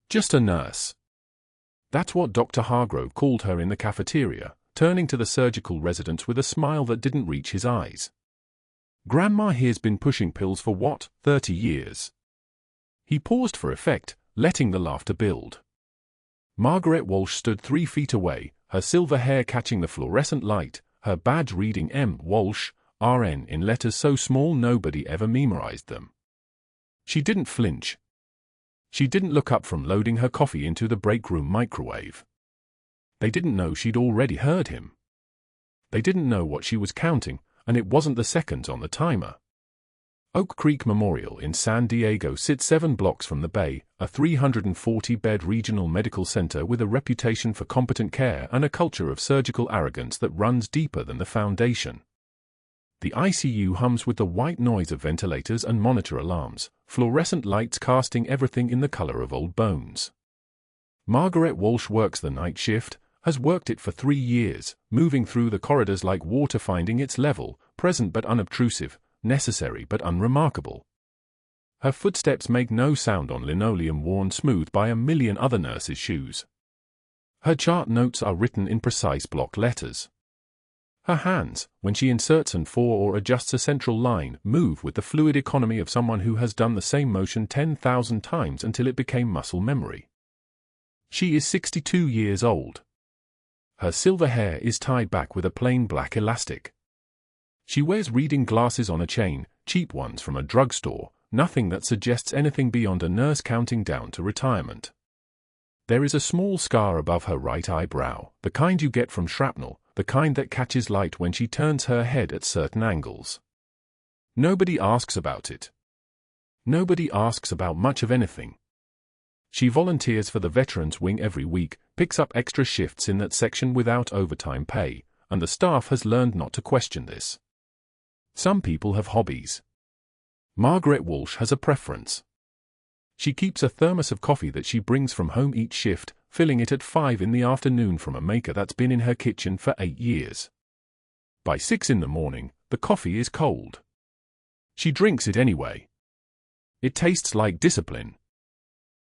Just a nurse. That's what Dr. Hargrove called her in the cafeteria, turning to the surgical residents with a smile that didn't reach his eyes. Grandma here's been pushing pills for what, 30 years? He paused for effect, letting the laughter build. Margaret Walsh stood 3 feet away, her silver hair catching the fluorescent light, her badge reading M. Walsh, RN in letters so small nobody ever memorized them. She didn't flinch. She didn't look up from loading her coffee into the break room microwave. They didn't know she'd already heard him. They didn't know what she was counting, and it wasn't the seconds on the timer. Oak Creek Memorial in San Diego sits 7 blocks from the Bay, a 340-bed regional medical center with a reputation for competent care and a culture of surgical arrogance that runs deeper than the foundation. The ICU hums with the white noise of ventilators and monitor alarms, fluorescent lights casting everything in the color of old bones. Margaret Walsh works the night shift, has worked it for 3 years, moving through the corridors like water finding its level, present but unobtrusive, necessary but unremarkable. Her footsteps make no sound on linoleum worn smooth by a million other nurses' shoes. Her chart notes are written in precise block letters. Her hands, when she inserts and for or adjusts a central line, move with the fluid economy of someone who has done the same motion 10,000 times until it became muscle memory. She is 62 years old. Her silver hair is tied back with a plain black elastic. She wears reading glasses on a chain, cheap ones from a drugstore, nothing that suggests anything beyond a nurse counting down to retirement. There is a small scar above her right eyebrow, the kind you get from shrapnel, the kind that catches light when she turns her head at certain angles. Nobody asks about it. Nobody asks about much of anything. She volunteers for the Veterans Wing every week, picks up extra shifts in that section without overtime pay, and the staff has learned not to question this. Some people have hobbies. Margaret Walsh has a preference. She keeps a thermos of coffee that she brings from home each shift, filling it at 5 in the afternoon from a maker that's been in her kitchen for 8 years. By 6 in the morning, the coffee is cold. She drinks it anyway. It tastes like discipline.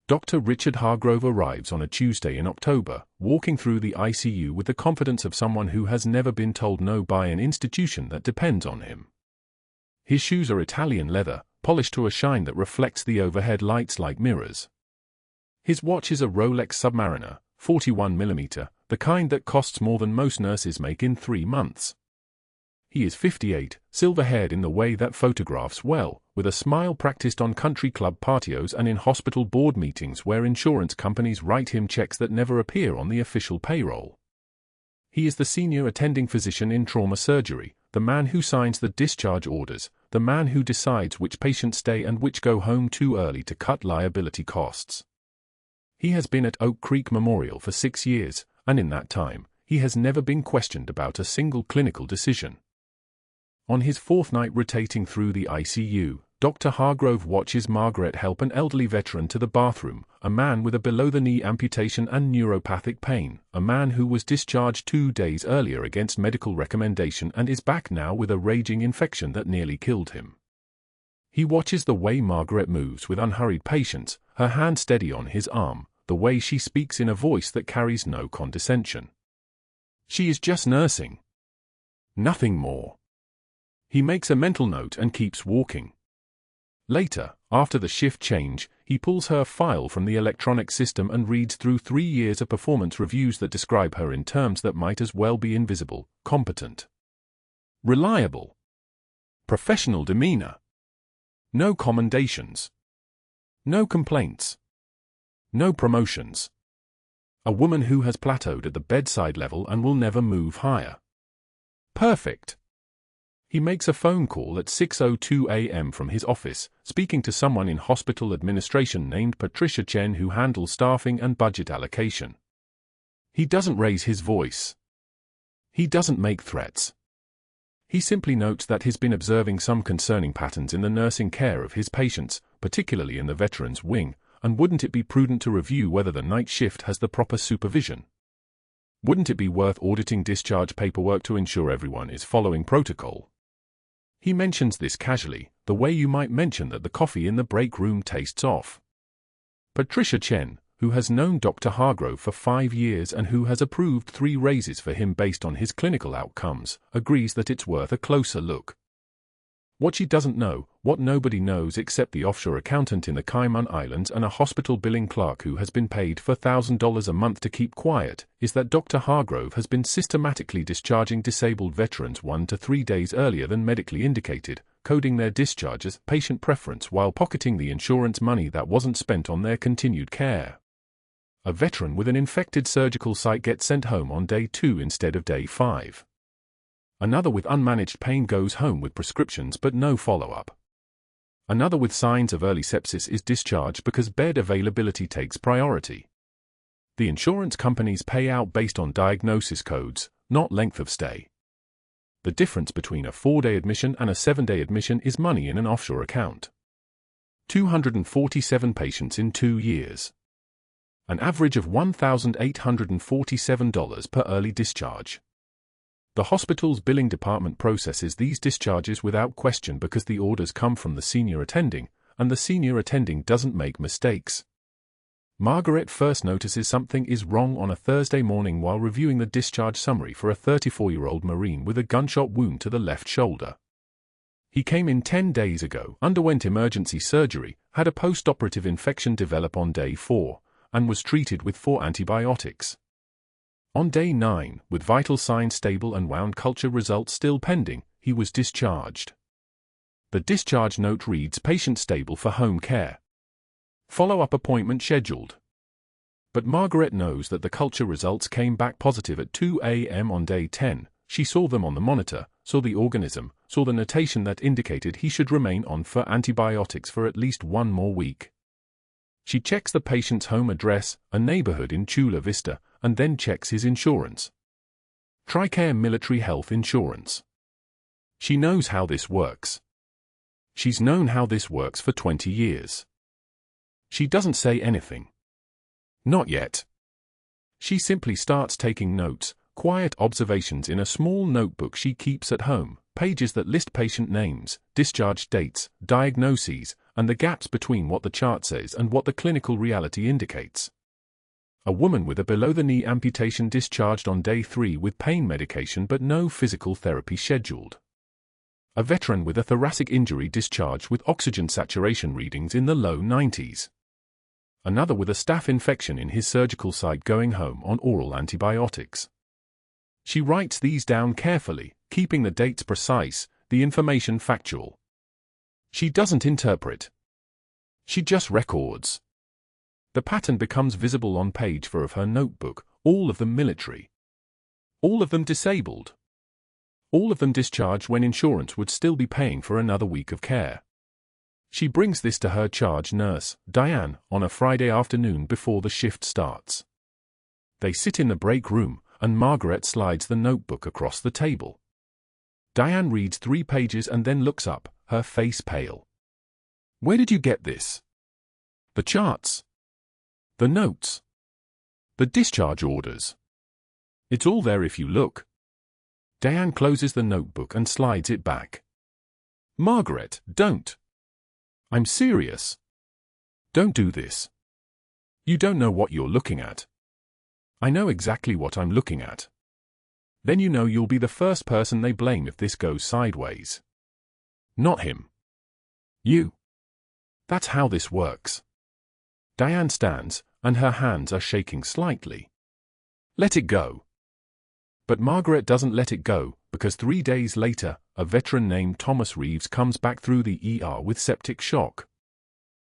Dr. Richard Hargrove arrives on a Tuesday in October, walking through the ICU with the confidence of someone who has never been told no by an institution that depends on him. His shoes are Italian leather, polished to a shine that reflects the overhead lights like mirrors. His watch is a Rolex Submariner, 41mm, the kind that costs more than most nurses make in 3 months. He is 58, silver-haired in the way that photographs well, with a smile practiced on country club patios and in hospital board meetings where insurance companies write him checks that never appear on the official payroll. He is the senior attending physician in trauma surgery, the man who signs the discharge orders, the man who decides which patients stay and which go home too early to cut liability costs. He has been at Oak Creek Memorial for 6 years, and in that time, he has never been questioned about a single clinical decision. On his 4th night rotating through the ICU, Dr. Hargrove watches Margaret help an elderly veteran to the bathroom, a man with a below-the-knee amputation and neuropathic pain, a man who was discharged 2 days earlier against medical recommendation and is back now with a raging infection that nearly killed him. He watches the way Margaret moves with unhurried patience, her hand steady on his arm, the way she speaks in a voice that carries no condescension. She is just nursing. Nothing more. He makes a mental note and keeps walking. Later, after the shift change, he pulls her file from the electronic system and reads through 3 years of performance reviews that describe her in terms that might as well be invisible: competent, reliable, professional demeanor, no commendations, no complaints, no promotions. A woman who has plateaued at the bedside level and will never move higher. Perfect. He makes a phone call at 6:02 a.m. from his office, speaking to someone in hospital administration named Patricia Chen who handles staffing and budget allocation. He doesn't raise his voice. He doesn't make threats. He simply notes that he's been observing some concerning patterns in the nursing care of his patients, particularly in the Veterans Wing, and wouldn't it be prudent to review whether the night shift has the proper supervision? Wouldn't it be worth auditing discharge paperwork to ensure everyone is following protocol? He mentions this casually, the way you might mention that the coffee in the break room tastes off. Patricia Chen, who has known Dr. Hargrove for 5 years and who has approved 3 raises for him based on his clinical outcomes, agrees that it's worth a closer look. What she doesn't know, what nobody knows except the offshore accountant in the Cayman Islands and a hospital billing clerk who has been paid $4,000 a month to keep quiet, is that Dr. Hargrove has been systematically discharging disabled veterans 1 to 3 days earlier than medically indicated, coding their discharge as patient preference while pocketing the insurance money that wasn't spent on their continued care. A veteran with an infected surgical site gets sent home on day 2 instead of day 5. Another with unmanaged pain goes home with prescriptions but no follow-up. Another with signs of early sepsis is discharged because bed availability takes priority. The insurance companies pay out based on diagnosis codes, not length of stay. The difference between a 4-day admission and a 7-day admission is money in an offshore account. 247 patients in 2 years. An average of $1,847 per early discharge. The hospital's billing department processes these discharges without question because the orders come from the senior attending, and the senior attending doesn't make mistakes. Margaret first notices something is wrong on a Thursday morning while reviewing the discharge summary for a 34-year-old Marine with a gunshot wound to the left shoulder. He came in 10 days ago, underwent emergency surgery, had a post-operative infection develop on day 4, and was treated with 4 antibiotics. On day 9, with vital signs stable and wound culture results still pending, he was discharged. The discharge note reads patient stable for home care. Follow-up appointment scheduled. But Margaret knows that the culture results came back positive at 2 a.m. on day 10. She saw them on the monitor, saw the organism, saw the notation that indicated he should remain on for antibiotics for at least 1 more week. She checks the patient's home address, a neighborhood in Chula Vista, and then checks his insurance. TRICARE Military Health Insurance. She knows how this works. She's known how this works for 20 years. She doesn't say anything. Not yet. She simply starts taking notes, quiet observations in a small notebook she keeps at home, pages that list patient names, discharge dates, diagnoses, and the gaps between what the chart says and what the clinical reality indicates. A woman with a below-the-knee amputation discharged on day 3 with pain medication but no physical therapy scheduled. A veteran with a thoracic injury discharged with oxygen saturation readings in the low 90s. Another with a staph infection in his surgical site going home on oral antibiotics. She writes these down carefully, keeping the dates precise, the information factual. She doesn't interpret. She just records. The pattern becomes visible on page 4 of her notebook, all of them military. All of them disabled. All of them discharged when insurance would still be paying for another week of care. She brings this to her charge nurse, Diane, on a Friday afternoon before the shift starts. They sit in the break room, and Margaret slides the notebook across the table. Diane reads 3 pages and then looks up, her face pale. "Where did you get this?" "The charts. The notes. The discharge orders. It's all there if you look." Diane closes the notebook and slides it back. "Margaret, don't. I'm serious. Don't do this. You don't know what you're looking at." "I know exactly what I'm looking at." "Then you know you'll be the first person they blame if this goes sideways." "Not him. You. That's how this works." Diane stands, and her hands are shaking slightly. "Let it go." But Margaret doesn't let it go, because 3 days later, a veteran named Thomas Reeves comes back through the ER with septic shock.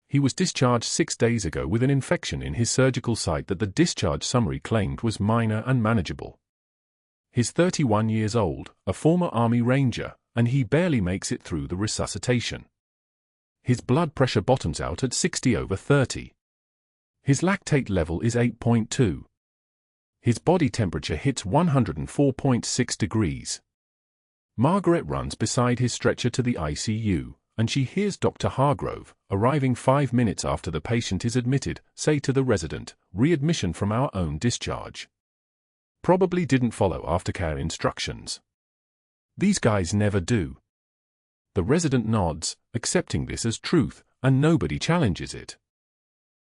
He was discharged 6 days ago with an infection in his surgical site that the discharge summary claimed was minor and manageable. He's 31 years old, a former Army Ranger, and he barely makes it through the resuscitation. His blood pressure bottoms out at 60/30. His lactate level is 8.2. His body temperature hits 104.6 degrees. Margaret runs beside his stretcher to the ICU, and she hears Dr. Hargrove, arriving 5 minutes after the patient is admitted, say to the resident, "Readmission from our own discharge." Probably didn't follow aftercare instructions. These guys never do. The resident nods, accepting this as truth, and nobody challenges it.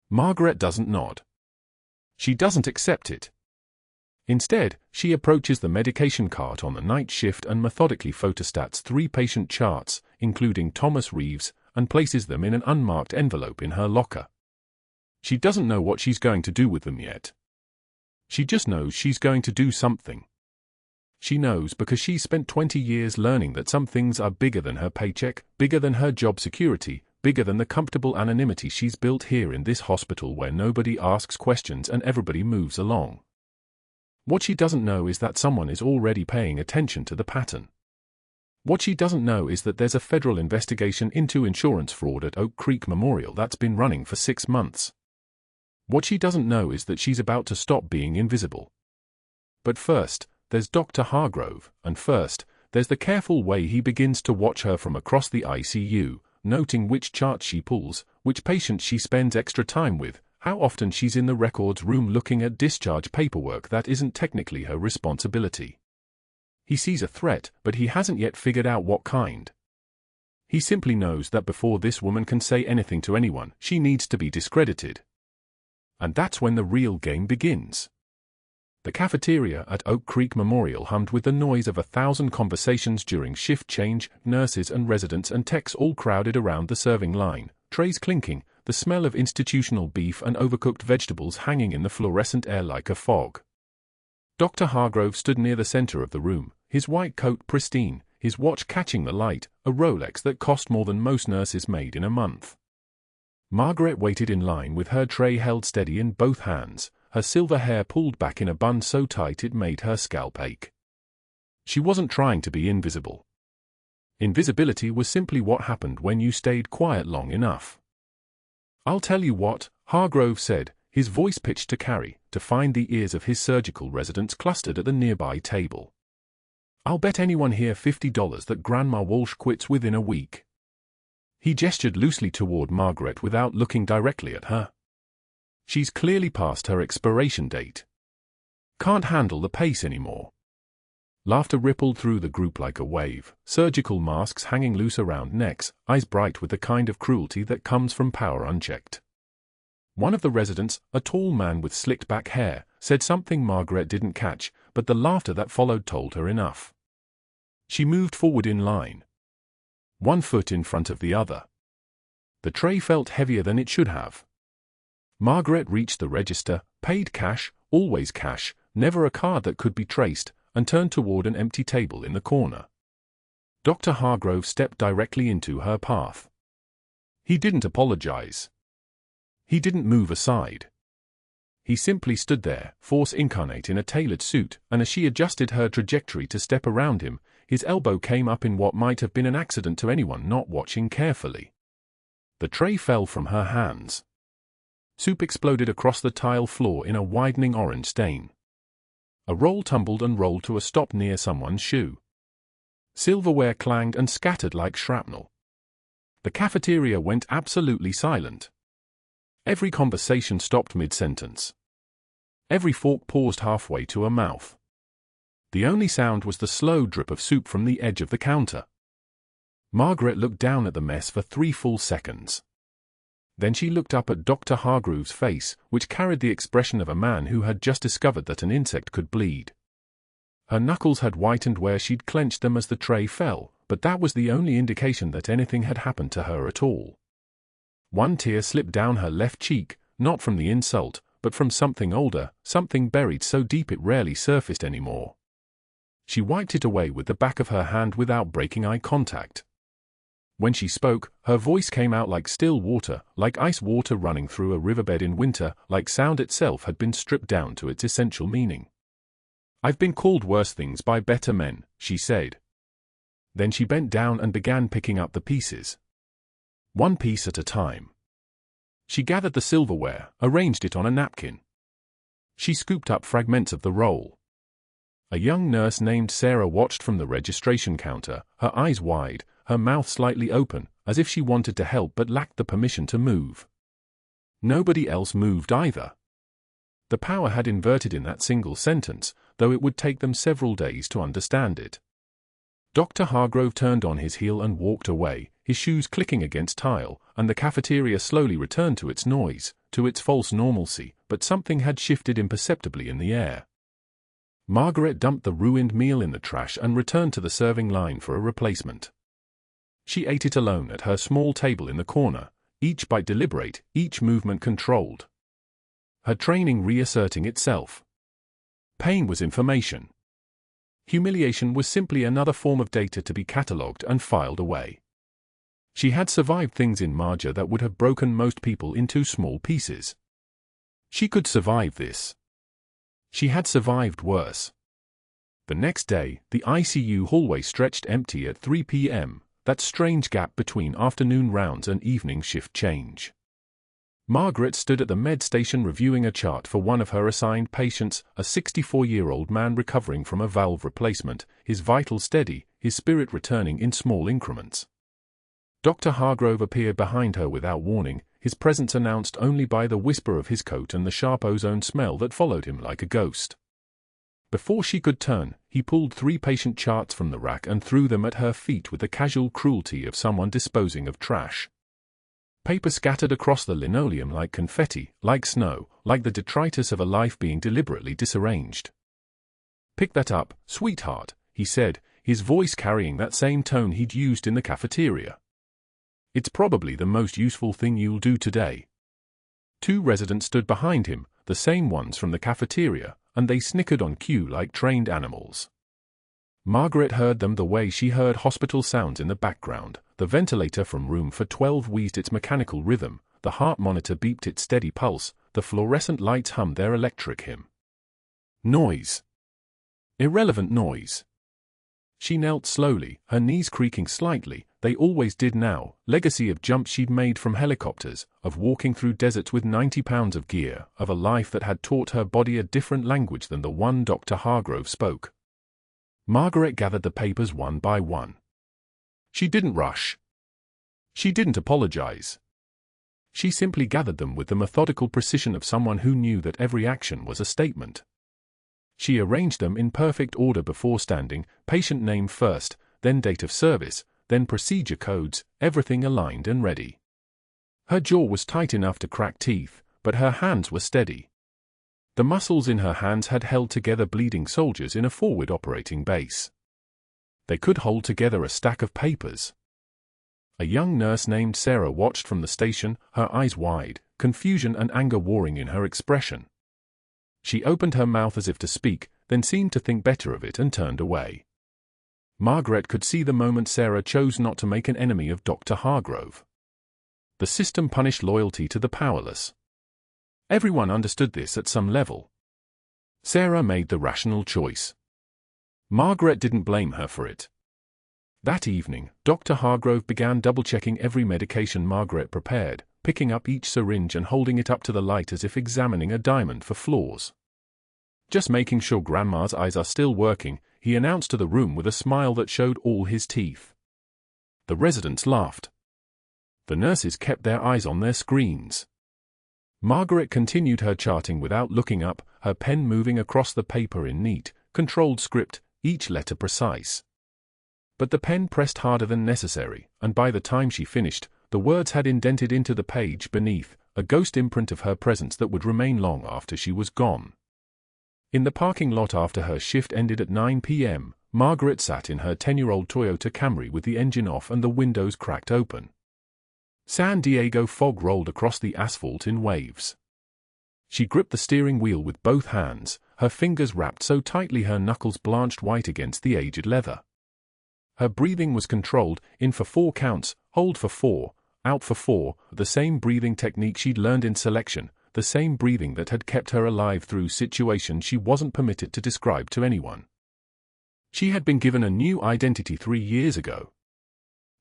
Margaret doesn't nod. She doesn't accept it. Instead, she approaches the medication cart on the night shift and methodically photostats 3 patient charts, including Thomas Reeves, and places them in an unmarked envelope in her locker. She doesn't know what she's going to do with them yet. She just knows she's going to do something. She knows because she's spent 20 years learning that some things are bigger than her paycheck, bigger than her job security, bigger than the comfortable anonymity she's built here in this hospital where nobody asks questions and everybody moves along. What she doesn't know is that someone is already paying attention to the pattern. What she doesn't know is that there's a federal investigation into insurance fraud at Oak Creek Memorial that's been running for 6 months. What she doesn't know is that she's about to stop being invisible. But first, there's Dr. Hargrove, and first, there's the careful way he begins to watch her from across the ICU, noting which chart she pulls, which patient she spends extra time with, how often she's in the records room looking at discharge paperwork that isn't technically her responsibility. He sees a threat, but he hasn't yet figured out what kind. He simply knows that before this woman can say anything to anyone, she needs to be discredited. And that's when the real game begins. The cafeteria at Oak Creek Memorial hummed with the noise of 1,000 conversations during shift change, nurses and residents and techs all crowded around the serving line, trays clinking, the smell of institutional beef and overcooked vegetables hanging in the fluorescent air like a fog. Dr. Hargrove stood near the center of the room, his white coat pristine, his watch catching the light, a Rolex that cost more than most nurses made in a month. Margaret waited in line with her tray held steady in both hands, her silver hair pulled back in a bun so tight it made her scalp ache. She wasn't trying to be invisible. Invisibility was simply what happened when you stayed quiet long enough. "I'll tell you what," Hargrove said, his voice pitched to Carrie, to find the ears of his surgical residents clustered at the nearby table. "I'll bet anyone here $50 that Grandma Walsh quits within a week." He gestured loosely toward Margaret without looking directly at her. "She's clearly past her expiration date. Can't handle the pace anymore." Laughter rippled through the group like a wave, surgical masks hanging loose around necks, eyes bright with the kind of cruelty that comes from power unchecked. One of the residents, a tall man with slicked back hair, said something Margaret didn't catch, but the laughter that followed told her enough. She moved forward in line, 1 foot in front of the other. The tray felt heavier than it should have. Margaret reached the register, paid cash, always cash, never a card that could be traced, and turned toward an empty table in the corner. Dr. Hargrove stepped directly into her path. He didn't apologize. He didn't move aside. He simply stood there, force incarnate in a tailored suit, and as she adjusted her trajectory to step around him, his elbow came up in what might have been an accident to anyone not watching carefully. The tray fell from her hands. Soup exploded across the tile floor in a widening orange stain. A roll tumbled and rolled to a stop near someone's shoe. Silverware clanged and scattered like shrapnel. The cafeteria went absolutely silent. Every conversation stopped mid-sentence. Every fork paused halfway to a mouth. The only sound was the slow drip of soup from the edge of the counter. Margaret looked down at the mess for 3 full seconds. Then she looked up at Dr. Hargrove's face, which carried the expression of a man who had just discovered that an insect could bleed. Her knuckles had whitened where she'd clenched them as the tray fell, but that was the only indication that anything had happened to her at all. 1 tear slipped down her left cheek, not from the insult, but from something older, something buried so deep it rarely surfaced anymore. She wiped it away with the back of her hand without breaking eye contact. When she spoke, her voice came out like still water, like ice water running through a riverbed in winter, like sound itself had been stripped down to its essential meaning. "I've been called worse things by better men," she said. Then she bent down and began picking up the pieces. 1 piece at a time. She gathered the silverware, arranged it on a napkin. She scooped up fragments of the roll. A young nurse named Sarah watched from the registration counter, her eyes wide, her mouth slightly open, as if she wanted to help but lacked the permission to move. Nobody else moved either. The power had inverted in that single sentence, though it would take them several days to understand it. Dr. Hargrove turned on his heel and walked away, his shoes clicking against tile, and the cafeteria slowly returned to its noise, to its false normalcy, but something had shifted imperceptibly in the air. Margaret dumped the ruined meal in the trash and returned to the serving line for a replacement. She ate it alone at her small table in the corner, each bite deliberate, each movement controlled. Her training reasserting itself. Pain was information. Humiliation was simply another form of data to be catalogued and filed away. She had survived things in Marjah that would have broken most people into small pieces. She could survive this. She had survived worse. The next day, the ICU hallway stretched empty at 3 p.m., that strange gap between afternoon rounds and evening shift change. Margaret stood at the med station reviewing a chart for one of her assigned patients, a 64-year-old man recovering from a valve replacement, his vitals steady, his spirit returning in small increments. Dr. Hargrove appeared behind her without warning, his presence announced only by the whisper of his coat and the sharp ozone smell that followed him like a ghost. Before she could turn, he pulled 3 patient charts from the rack and threw them at her feet with the casual cruelty of someone disposing of trash. Paper scattered across the linoleum like confetti, like snow, like the detritus of a life being deliberately disarranged. "Pick that up, sweetheart," he said, his voice carrying that same tone he'd used in the cafeteria. "It's probably the most useful thing you'll do today." 2 residents stood behind him, the same ones from the cafeteria, and they snickered on cue like trained animals. Margaret heard them the way she heard hospital sounds in the background. The ventilator from room for 12 wheezed its mechanical rhythm, the heart monitor beeped its steady pulse, the fluorescent lights hummed their electric hymn. Noise. Irrelevant noise. She knelt slowly, her knees creaking slightly, they always did now, legacy of jumps she'd made from helicopters, of walking through deserts with 90 pounds of gear, of a life that had taught her body a different language than the one Dr. Hargrove spoke. Margaret gathered the papers one by one. She didn't rush. She didn't apologize. She simply gathered them with the methodical precision of someone who knew that every action was a statement. She arranged them in perfect order before standing, patient name first, then date of service, then procedure codes, everything aligned and ready. Her jaw was tight enough to crack teeth, but her hands were steady. The muscles in her hands had held together bleeding soldiers in a forward operating base. They could hold together a stack of papers. A young nurse named Sarah watched from the station, her eyes wide, confusion and anger warring in her expression. She opened her mouth as if to speak, then seemed to think better of it and turned away. Margaret could see the moment Sarah chose not to make an enemy of Dr. Hargrove. The system punished loyalty to the powerless. Everyone understood this at some level. Sarah made the rational choice. Margaret didn't blame her for it. That evening, Dr. Hargrove began double-checking every medication Margaret prepared, picking up each syringe and holding it up to the light as if examining a diamond for flaws. "Just making sure Grandma's eyes are still working," he announced to the room with a smile that showed all his teeth. The residents laughed. The nurses kept their eyes on their screens. Margaret continued her charting without looking up, her pen moving across the paper in neat, controlled script, each letter precise. But the pen pressed harder than necessary, and by the time she finished, the words had indented into the page beneath, a ghost imprint of her presence that would remain long after she was gone. In the parking lot after her shift ended at 9 p.m., Margaret sat in her 10-year-old Toyota Camry with the engine off and the windows cracked open. San Diego fog rolled across the asphalt in waves. She gripped the steering wheel with both hands, her fingers wrapped so tightly her knuckles blanched white against the aged leather. Her breathing was controlled, in for 4 counts, hold for 4, out for 4, the same breathing technique she'd learned in selection, the same breathing that had kept her alive through situations she wasn't permitted to describe to anyone. She had been given a new identity 3 years ago.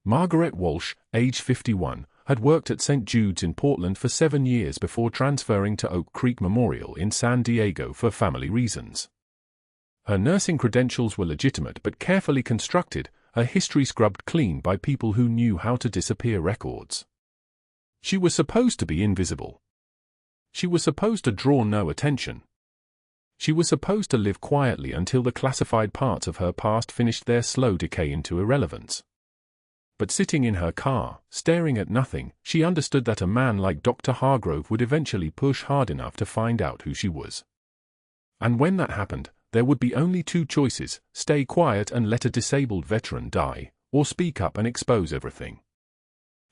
Margaret Walsh, age 51, had worked at St. Jude's in Portland for 7 years before transferring to Oak Creek Memorial in San Diego for family reasons. Her nursing credentials were legitimate but carefully constructed, her history scrubbed clean by people who knew how to disappear records. She was supposed to be invisible. She was supposed to draw no attention. She was supposed to live quietly until the classified parts of her past finished their slow decay into irrelevance. But sitting in her car, staring at nothing, she understood that a man like Dr. Hargrove would eventually push hard enough to find out who she was. And when that happened, there would be only two choices: stay quiet and let a disabled veteran die, or speak up and expose everything.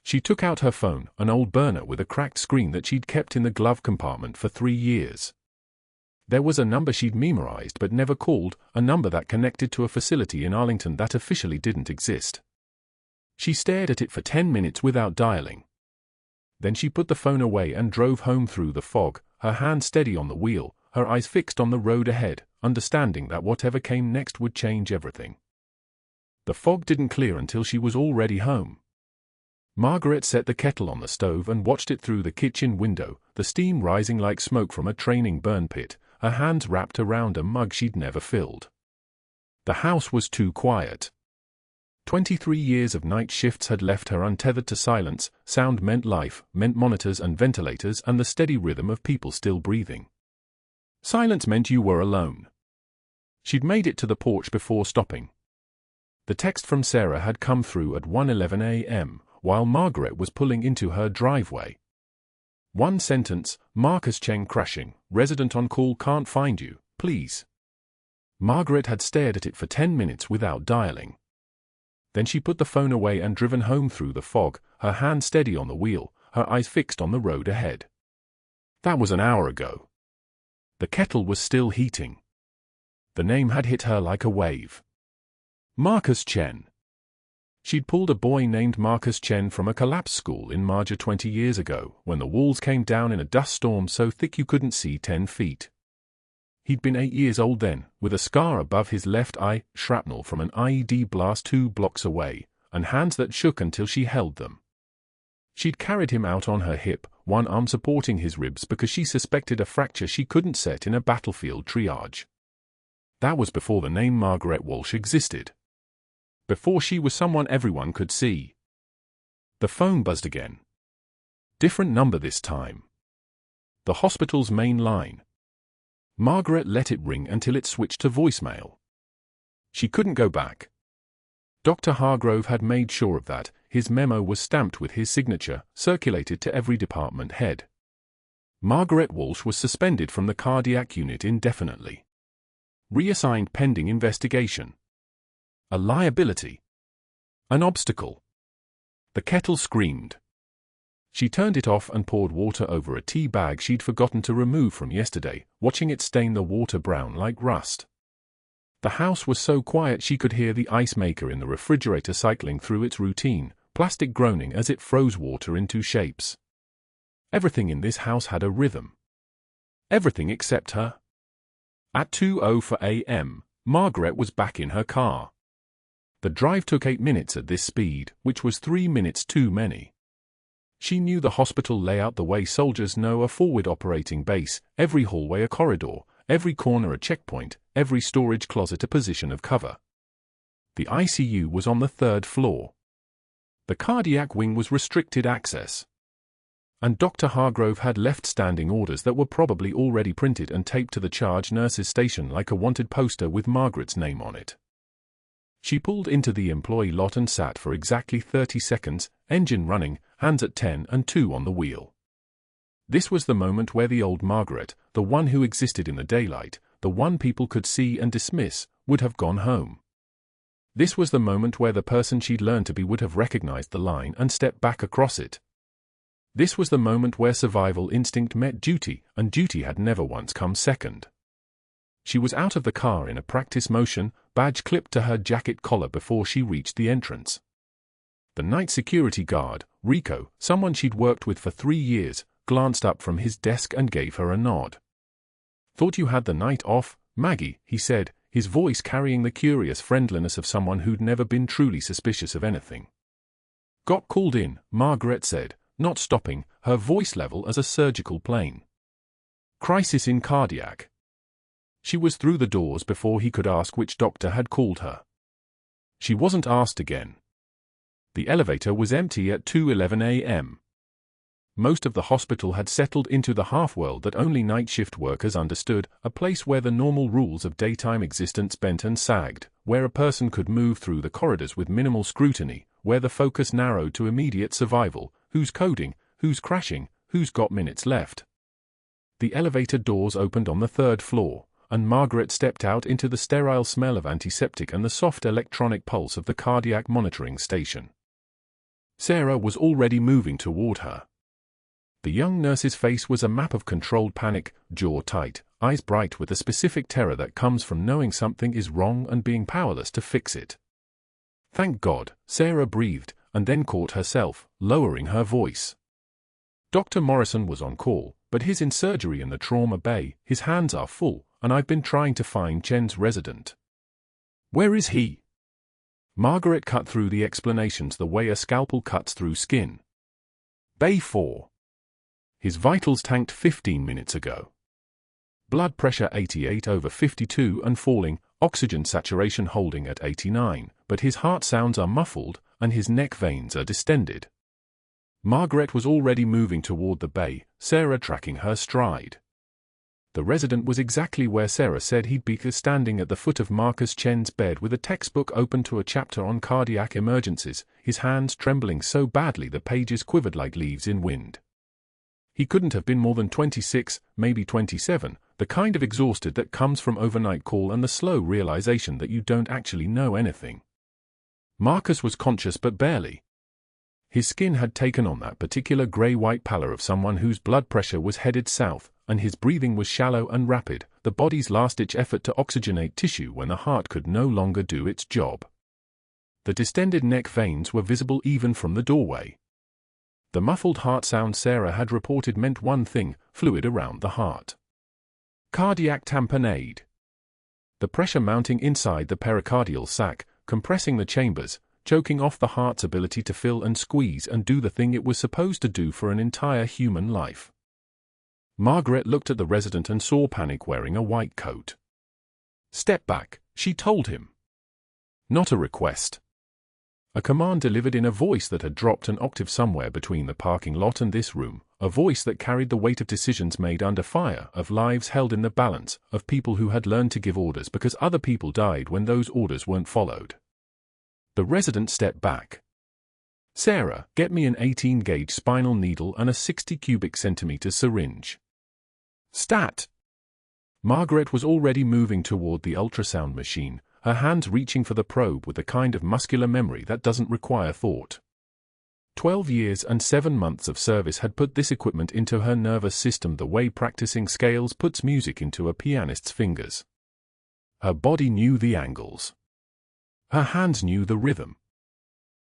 She took out her phone, an old burner with a cracked screen that she'd kept in the glove compartment for 3 years. There was a number she'd memorized but never called, a number that connected to a facility in Arlington that officially didn't exist. She stared at it for 10 minutes without dialing. Then she put the phone away and drove home through the fog, her hand steady on the wheel, her eyes fixed on the road ahead, understanding that whatever came next would change everything. The fog didn't clear until she was already home. Margaret set the kettle on the stove and watched it through the kitchen window, the steam rising like smoke from a training burn pit, her hands wrapped around a mug she'd never filled. The house was too quiet. 23 years of night shifts had left her untethered to silence. Sound meant life, meant monitors and ventilators and the steady rhythm of people still breathing. Silence meant you were alone. She'd made it to the porch before stopping. The text from Sarah had come through at 1:11 a.m., while Margaret was pulling into her driveway. One sentence: Marcus Cheng crashing, resident on call, can't find you, please. Margaret had stared at it for 10 minutes without dialing. Then she put the phone away and driven home through the fog, her hand steady on the wheel, her eyes fixed on the road ahead. That was an hour ago. The kettle was still heating. The name had hit her like a wave. Marcus Chen. She'd pulled a boy named Marcus Chen from a collapsed school in Marjah 20 years ago, when the walls came down in a dust storm so thick you couldn't see 10 feet. He'd been 8 years old then, with a scar above his left eye, shrapnel from an IED blast 2 blocks away, and hands that shook until she held them. She'd carried him out on her hip, one arm supporting his ribs because she suspected a fracture she couldn't set in a battlefield triage. That was before the name Margaret Walsh existed. Before she was someone everyone could see. The phone buzzed again. Different number this time. The hospital's main line. Margaret let it ring until it switched to voicemail. She couldn't go back. Dr. Hargrove had made sure of that. His memo was stamped with his signature, circulated to every department head. Margaret Walsh was suspended from the cardiac unit indefinitely. Reassigned pending investigation. A liability. An obstacle. The kettle screamed. She turned it off and poured water over a tea bag she'd forgotten to remove from yesterday, watching it stain the water brown like rust. The house was so quiet she could hear the ice maker in the refrigerator cycling through its routine, plastic groaning as it froze water into shapes. Everything in this house had a rhythm. Everything except her. At 2:04 a.m., Margaret was back in her car. The drive took 8 minutes at this speed, which was 3 minutes too many. She knew the hospital layout the way soldiers know a forward operating base, every hallway a corridor, every corner a checkpoint, every storage closet a position of cover. The ICU was on the 3rd floor. The cardiac wing was restricted access. And Dr. Hargrove had left standing orders that were probably already printed and taped to the charge nurse's station like a wanted poster with Margaret's name on it. She pulled into the employee lot and sat for exactly 30 seconds, engine running, hands at 10 and 2 on the wheel. This was the moment where the old Margaret, the one who existed in the daylight, the one people could see and dismiss, would have gone home. This was the moment where the person she'd learned to be would have recognized the line and stepped back across it. This was the moment where survival instinct met duty, and duty had never once come second. She was out of the car in a practice motion, badge clipped to her jacket collar before she reached the entrance. The night security guard, Rico, someone she'd worked with for 3 years, glanced up from his desk and gave her a nod. "Thought you had the night off, Maggie," he said, his voice carrying the curious friendliness of someone who'd never been truly suspicious of anything. "Got called in," Margaret said, not stopping, her voice level as a surgical plane. "Crisis in cardiac." She was through the doors before he could ask which doctor had called her. She wasn't asked again. The elevator was empty at 2:11 a.m. most of the hospital had settled into the half-world that only night shift workers understood, a place where the normal rules of daytime existence bent and sagged, where a person could move through the corridors with minimal scrutiny, where the focus narrowed to immediate survival, who's coding, who's crashing, who's got minutes left. The elevator doors opened on the 3rd floor, and Margaret stepped out into the sterile smell of antiseptic and the soft electronic pulse of the cardiac monitoring station. Sarah was already moving toward her. The young nurse's face was a map of controlled panic, jaw tight, eyes bright with the specific terror that comes from knowing something is wrong and being powerless to fix it. "Thank God," Sarah breathed, and then caught herself, lowering her voice. Dr. Morrison was on call, but he's in surgery in the trauma bay, his hands are full, and I've been trying to find Chen's resident. "Where is he?" Margaret cut through the explanations the way a scalpel cuts through skin. "Bay 4. His vitals tanked 15 minutes ago. Blood pressure 88/52 and falling, oxygen saturation holding at 89, but his heart sounds are muffled, and his neck veins are distended." Margaret was already moving toward the bay, Sarah tracking her stride. The resident was exactly where Sarah said he'd be, standing at the foot of Marcus Chen's bed with a textbook open to a chapter on cardiac emergencies, his hands trembling so badly the pages quivered like leaves in wind. He couldn't have been more than 26, maybe 27, the kind of exhausted that comes from overnight call and the slow realization that you don't actually know anything. Marcus was conscious but barely. His skin had taken on that particular grey-white pallor of someone whose blood pressure was headed south, and his breathing was shallow and rapid, the body's last-ditch effort to oxygenate tissue when the heart could no longer do its job. The distended neck veins were visible even from the doorway. The muffled heart sound Sarah had reported meant one thing: fluid around the heart. Cardiac tamponade. The pressure mounting inside the pericardial sac, compressing the chambers, choking off the heart's ability to fill and squeeze and do the thing it was supposed to do for an entire human life. Margaret looked at the resident and saw panic wearing a white coat. "Step back," she told him. Not a request. A command delivered in a voice that had dropped an octave somewhere between the parking lot and this room, a voice that carried the weight of decisions made under fire, of lives held in the balance, of people who had learned to give orders because other people died when those orders weren't followed. The resident stepped back. "Sarah, get me an 18-gauge spinal needle and a 60 cubic centimeter syringe." "Stat!" Margaret was already moving toward the ultrasound machine, her hands reaching for the probe with the kind of muscular memory that doesn't require thought. 12 years and 7 months of service had put this equipment into her nervous system the way practicing scales puts music into a pianist's fingers. Her body knew the angles. Her hands knew the rhythm.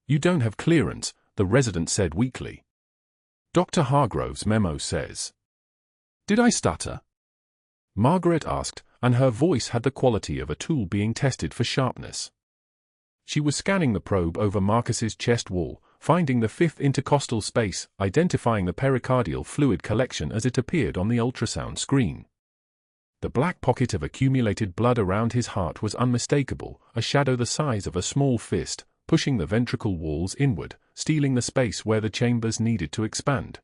"You don't have clearance," the resident said weakly. "Dr. Hargrove's memo says." "Did I stutter?" Margaret asked, and her voice had the quality of a tool being tested for sharpness. She was scanning the probe over Marcus's chest wall, finding the 5th intercostal space, identifying the pericardial fluid collection as it appeared on the ultrasound screen. The black pocket of accumulated blood around his heart was unmistakable, a shadow the size of a small fist, pushing the ventricle walls inward, stealing the space where the chambers needed to expand.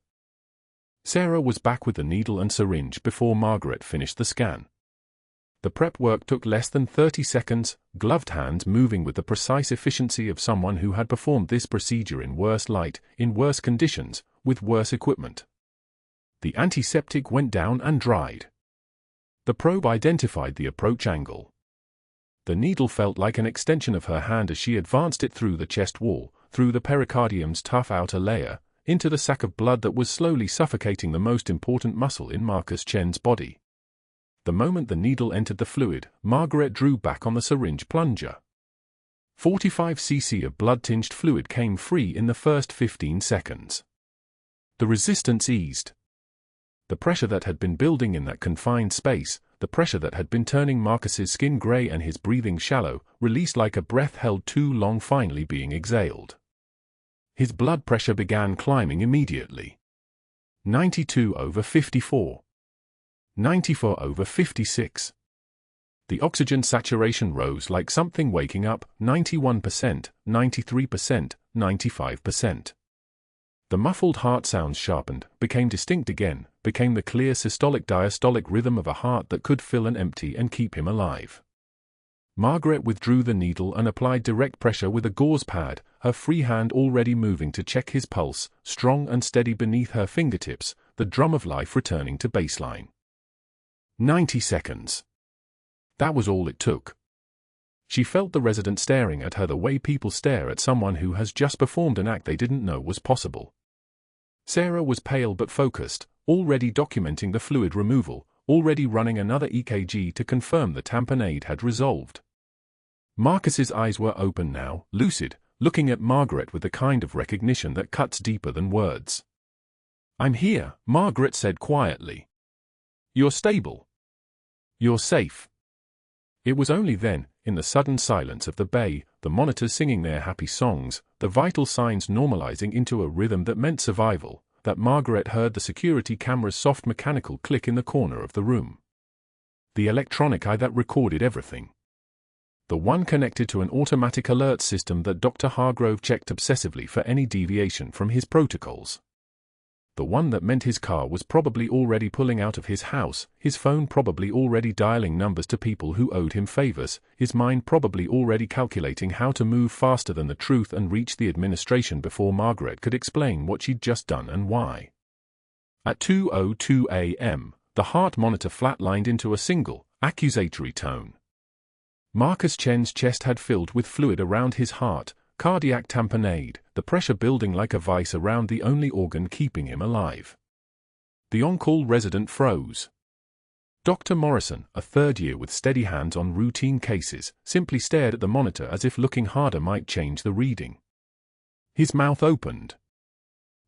Sarah was back with the needle and syringe before Margaret finished the scan. The prep work took less than 30 seconds, gloved hands moving with the precise efficiency of someone who had performed this procedure in worse light, in worse conditions, with worse equipment. The antiseptic went down and dried. The probe identified the approach angle. The needle felt like an extension of her hand as she advanced it through the chest wall, through the pericardium's tough outer layer, into the sac of blood that was slowly suffocating the most important muscle in Marcus Chen's body. The moment the needle entered the fluid, Margaret drew back on the syringe plunger. 45 cc of blood-tinged fluid came free in the first 15 seconds. The resistance eased. The pressure that had been building in that confined space, the pressure that had been turning Marcus's skin grey and his breathing shallow, released like a breath held too long finally being exhaled. His blood pressure began climbing immediately. 92/54. 94/56. The oxygen saturation rose like something waking up, 91%, 93%, 95%. The muffled heart sounds sharpened, became distinct again, became the clear systolic-diastolic rhythm of a heart that could fill and empty and keep him alive. Margaret withdrew the needle and applied direct pressure with a gauze pad, her free hand already moving to check his pulse, strong and steady beneath her fingertips, the drum of life returning to baseline. 90 seconds. That was all it took. She felt the resident staring at her the way people stare at someone who has just performed an act they didn't know was possible. Sarah was pale but focused, already documenting the fluid removal, already running another EKG to confirm the tamponade had resolved. Marcus's eyes were open now, lucid, looking at Margaret with the kind of recognition that cuts deeper than words. "I'm here," Margaret said quietly. "You're stable. You're safe." It was only then, in the sudden silence of the bay, the monitors singing their happy songs, the vital signs normalizing into a rhythm that meant survival, that Margaret heard the security camera's soft mechanical click in the corner of the room. The electronic eye that recorded everything. The one connected to an automatic alert system that Dr. Hargrove checked obsessively for any deviation from his protocols. The one that meant his car was probably already pulling out of his house, his phone probably already dialing numbers to people who owed him favors, his mind probably already calculating how to move faster than the truth and reach the administration before Margaret could explain what she'd just done and why. At 2:02 a.m., the heart monitor flatlined into a single, accusatory tone. Marcus Chen's chest had filled with fluid around his heart, cardiac tamponade, the pressure building like a vice around the only organ keeping him alive. The on-call resident froze. Dr. Morrison, a third year with steady hands on routine cases, simply stared at the monitor as if looking harder might change the reading. His mouth opened.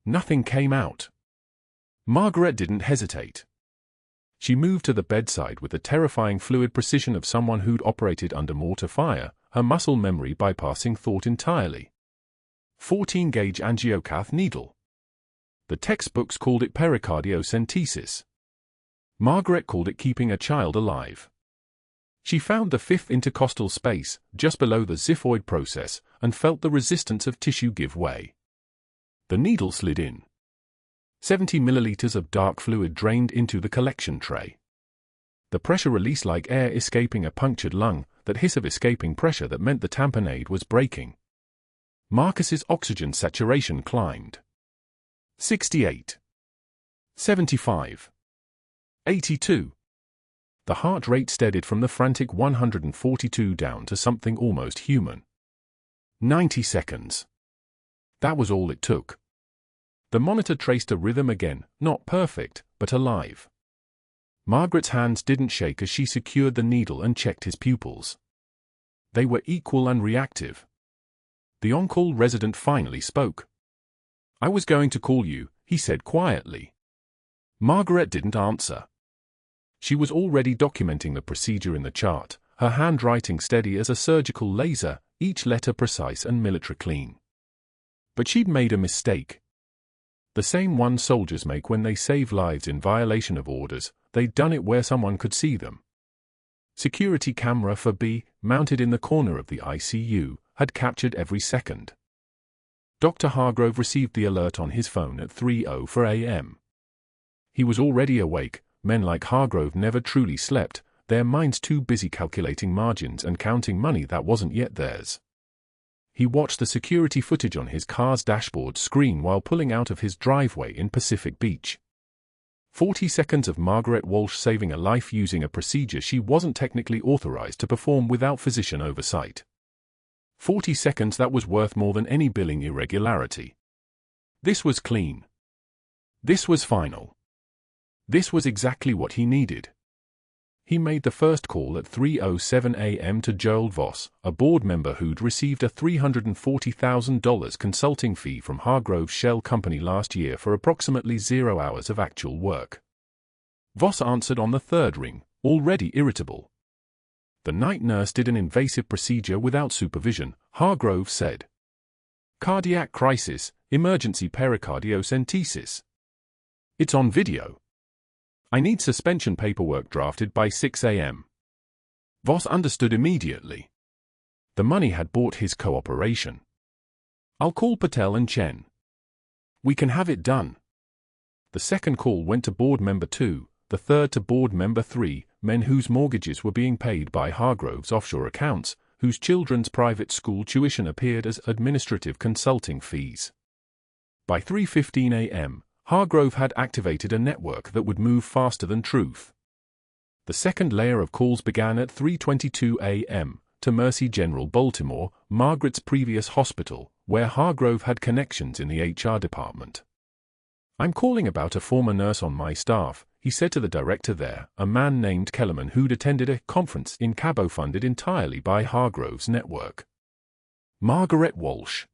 Nothing came out. Margaret didn't hesitate. She moved to the bedside with the terrifying fluid precision of someone who'd operated under mortar fire, her muscle memory bypassing thought entirely. 14-gauge angiocath needle. The textbooks called it pericardiocentesis. Margaret called it keeping a child alive. She found the fifth intercostal space, just below the xiphoid process, and felt the resistance of tissue give way. The needle slid in. 70 milliliters of dark fluid drained into the collection tray. The pressure released like air escaping a punctured lung, that hiss of escaping pressure that meant the tamponade was breaking. Marcus's oxygen saturation climbed. 68. 75. 82. The heart rate steadied from the frantic 142 down to something almost human. 90 seconds. That was all it took. The monitor traced a rhythm again, not perfect, but alive. Margaret's hands didn't shake as she secured the needle and checked his pupils. They were equal and reactive. The on-call resident finally spoke. "I was going to call you," he said quietly. Margaret didn't answer. She was already documenting the procedure in the chart, her handwriting steady as a surgical laser, each letter precise and military clean. But she'd made a mistake. The same one soldiers make when they save lives in violation of orders, they'd done it where someone could see them. Security camera for B, mounted in the corner of the ICU, had captured every second. Dr. Hargrove received the alert on his phone at 3:04 a.m. He was already awake. Men like Hargrove never truly slept, their minds too busy calculating margins and counting money that wasn't yet theirs. He watched the security footage on his car's dashboard screen while pulling out of his driveway in Pacific Beach. 40 seconds of Margaret Walsh saving a life using a procedure she wasn't technically authorized to perform without physician oversight. 40 seconds that was worth more than any billing irregularity. This was clean. This was final. This was exactly what he needed. He made the first call at 3:07 a.m. to Joel Voss, a board member who'd received a $340,000 consulting fee from Hargrove's shell company last year for approximately 0 hours of actual work. Voss answered on the third ring, already irritable. The night nurse did an invasive procedure without supervision, Hargrove said. Cardiac crisis, emergency pericardiocentesis. It's on video. I need suspension paperwork drafted by 6 a.m. Voss understood immediately. The money had bought his cooperation. I'll call Patel and Chen. We can have it done. The second call went to board member 2, the third to board member 3, men whose mortgages were being paid by Hargrove's offshore accounts, whose children's private school tuition appeared as administrative consulting fees. By 3:15 a.m., Hargrove had activated a network that would move faster than truth. The second layer of calls began at 3:22 a.m., to Mercy General Baltimore, Margaret's previous hospital, where Hargrove had connections in the HR department. "I'm calling about a former nurse on my staff," he said to the director there, a man named Kellerman who'd attended a conference in Cabo funded entirely by Hargrove's network. "Margaret Walsh.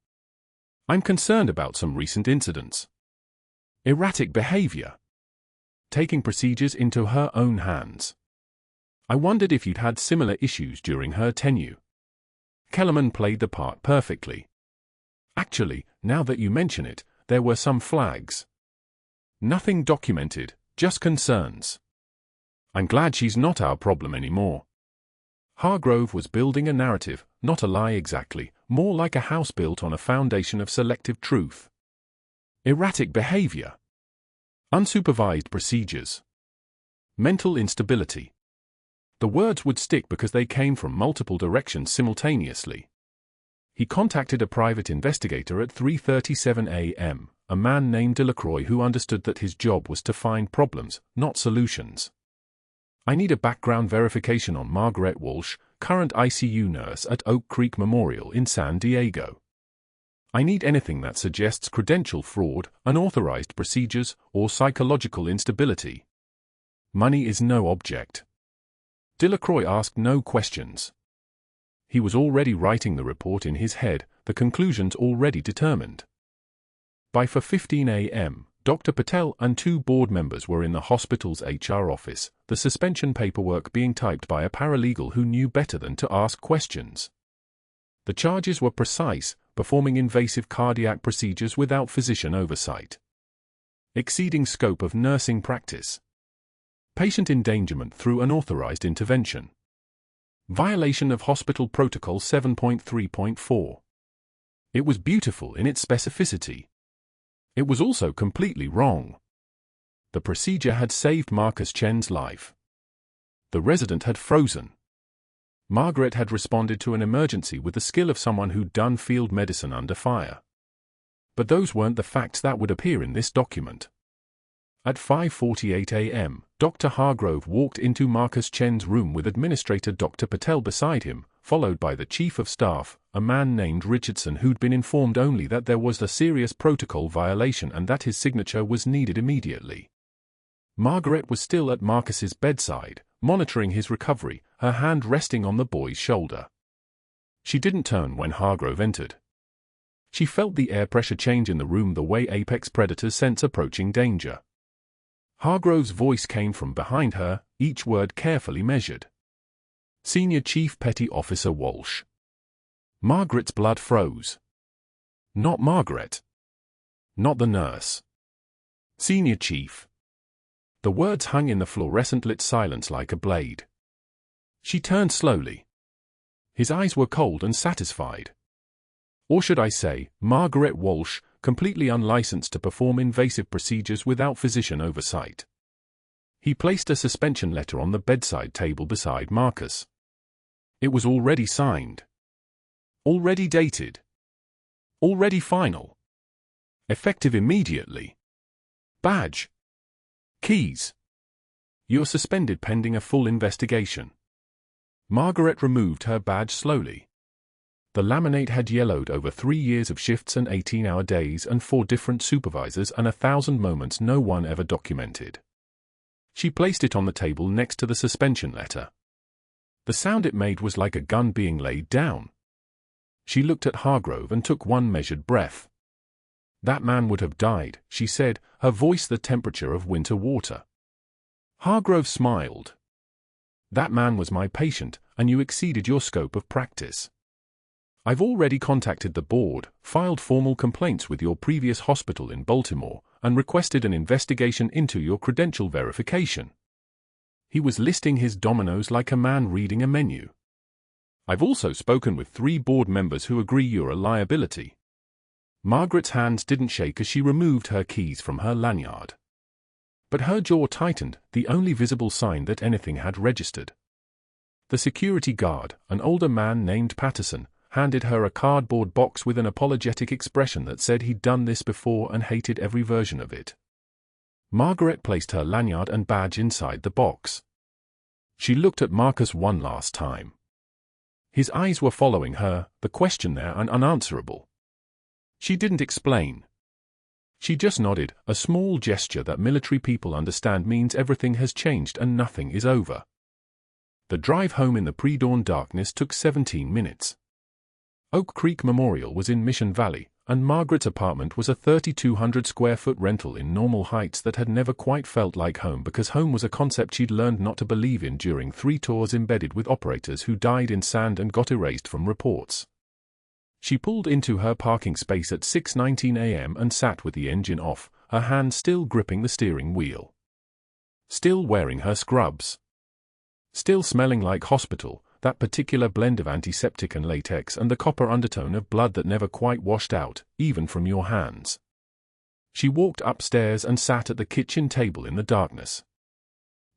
I'm concerned about some recent incidents. Erratic behavior. Taking procedures into her own hands. I wondered if you'd had similar issues during her tenure." Kellerman played the part perfectly. "Actually, now that you mention it, there were some flags. Nothing documented, just concerns. I'm glad she's not our problem anymore." Hargrove was building a narrative, not a lie exactly, more like a house built on a foundation of selective truth. Erratic behavior. Unsupervised procedures. Mental instability. The words would stick because they came from multiple directions simultaneously. He contacted a private investigator at 3:37 a.m., a man named Delacroix who understood that his job was to find problems, not solutions. "I need a background verification on Margaret Walsh, current ICU nurse at Oak Creek Memorial in San Diego. I need anything that suggests credential fraud, unauthorized procedures, or psychological instability. Money is no object." Delacroix asked no questions. He was already writing the report in his head, the conclusions already determined. By 4:15 a.m., Dr. Patel and 2 board members were in the hospital's HR office, the suspension paperwork being typed by a paralegal who knew better than to ask questions. The charges were precise: performing invasive cardiac procedures without physician oversight. Exceeding scope of nursing practice. Patient endangerment through unauthorized intervention. Violation of Hospital Protocol 7.3.4. It was beautiful in its specificity. It was also completely wrong. The procedure had saved Marcus Chen's life. The resident had frozen. Margaret had responded to an emergency with the skill of someone who'd done field medicine under fire. But those weren't the facts that would appear in this document. At 5:48 a.m., Dr. Hargrove walked into Marcus Chen's room with Administrator Dr. Patel beside him, followed by the Chief of Staff, a man named Richardson who'd been informed only that there was a serious protocol violation and that his signature was needed immediately. Margaret was still at Marcus's bedside, monitoring his recovery, her hand resting on the boy's shoulder. She didn't turn when Hargrove entered. She felt the air pressure change in the room the way apex predators sense approaching danger. Hargrove's voice came from behind her, each word carefully measured. "Senior Chief Petty Officer Walsh." Margaret's blood froze. Not Margaret. Not the nurse. Senior Chief. The words hung in the fluorescent-lit silence like a blade. She turned slowly. His eyes were cold and satisfied. Or should I say, Margaret Walsh, completely unlicensed to perform invasive procedures without physician oversight. He placed a suspension letter on the bedside table beside Marcus. It was already signed. Already dated. Already final. Effective immediately. Badge. Keys. You're suspended pending a full investigation. Margaret removed her badge slowly. The laminate had yellowed over 3 years of shifts and 18-hour days and 4 different supervisors and 1,000 moments no one ever documented. She placed it on the table next to the suspension letter. The sound it made was like a gun being laid down. She looked at Hargrove and took one measured breath. "That man would have died," she said, her voice the temperature of winter water. Hargrove smiled. "That man was my patient, and you exceeded your scope of practice. I've already contacted the board, filed formal complaints with your previous hospital in Baltimore, and requested an investigation into your credential verification." He was listing his dominoes like a man reading a menu. "I've also spoken with 3 board members who agree you're a liability." Margaret's hands didn't shake as she removed her keys from her lanyard. But her jaw tightened, the only visible sign that anything had registered. The security guard, an older man named Patterson, handed her a cardboard box with an apologetic expression that said he'd done this before and hated every version of it. Margaret placed her lanyard and badge inside the box. She looked at Marcus one last time. His eyes were following her, the questionnaire and unanswerable. She didn't explain. She just nodded, a small gesture that military people understand means everything has changed and nothing is over. The drive home in the pre-dawn darkness took 17 minutes. Oak Creek Memorial was in Mission Valley, and Margaret's apartment was a 3,200-square-foot rental in Normal Heights that had never quite felt like home because home was a concept she'd learned not to believe in during 3 tours embedded with operators who died in sand and got erased from reports. She pulled into her parking space at 6:19 a.m. and sat with the engine off, her hand still gripping the steering wheel. Still wearing her scrubs. Still smelling like hospital, that particular blend of antiseptic and latex and the copper undertone of blood that never quite washed out, even from your hands. She walked upstairs and sat at the kitchen table in the darkness.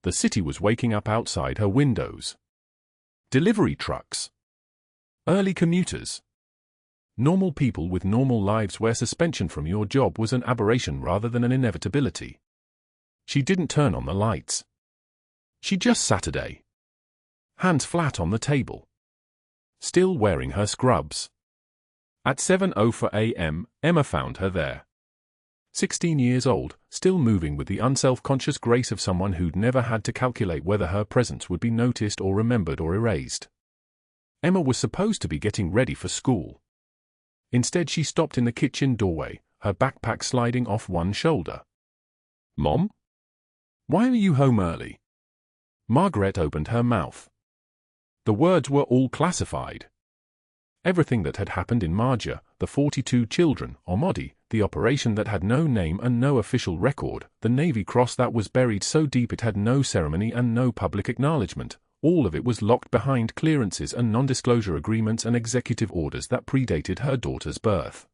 The city was waking up outside her windows. Delivery trucks. Early commuters. Normal people with normal lives where suspension from your job was an aberration rather than an inevitability. She didn't turn on the lights. She just sat a day. Hands flat on the table. Still wearing her scrubs. At 7:04 a.m., Emma found her there. 16 years old, still moving with the unself-conscious grace of someone who'd never had to calculate whether her presence would be noticed or remembered or erased. Emma was supposed to be getting ready for school. Instead, she stopped in the kitchen doorway, her backpack sliding off one shoulder. "Mom? Why are you home early?" Margaret opened her mouth. The words were all classified. Everything that had happened in Marjah, the 42 children, Omodi, the operation that had no name and no official record, the Navy Cross that was buried so deep it had no ceremony and no public acknowledgement, all of it was locked behind clearances and non-disclosure agreements and executive orders that predated her daughter's birth.